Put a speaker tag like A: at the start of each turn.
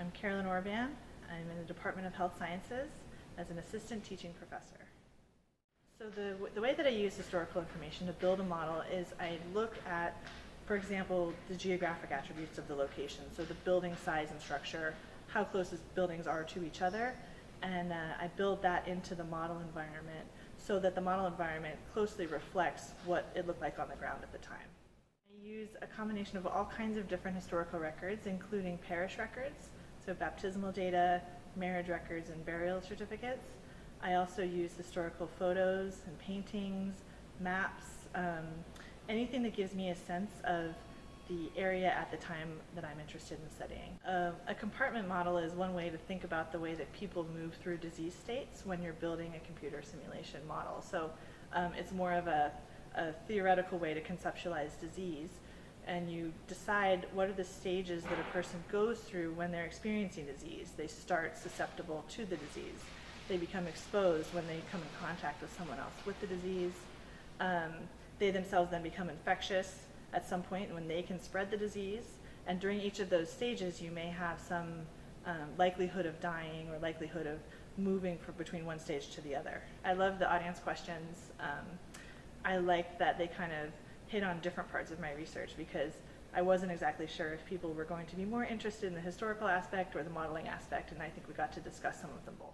A: I'm Carolyn Orbann. I'm in the Department of Health Sciences as an assistant teaching professor. So the way that I use historical information to build a model is I look at, for example, the geographic attributes of the location. So the building size and structure, how close the buildings are to each other, and I build that into the model environment so that the model environment closely reflects what it looked like on the ground at the time. I use a combination of all kinds of different historical records, including parish records, so baptismal data, marriage records, and burial certificates. I also use historical photos and paintings, maps, anything that gives me a sense of the area at the time that I'm interested in studying. A compartment model is one way to think about the way that people move through disease states when you're building a computer simulation model. So it's more of a theoretical way to conceptualize disease, and you decide what are the stages that a person goes through when they're experiencing disease. They start susceptible to the disease. They become exposed when they come in contact with someone else with the disease. They themselves then become infectious at some point when they can spread the disease. And during each of those stages, you may have some likelihood of dying or likelihood of moving between one stage to the other. I love the audience questions. I like that they kind of hit on different parts of my research because I wasn't exactly sure if people were going to be more interested in the historical aspect or the modeling aspect, and I think we got to discuss some of them both.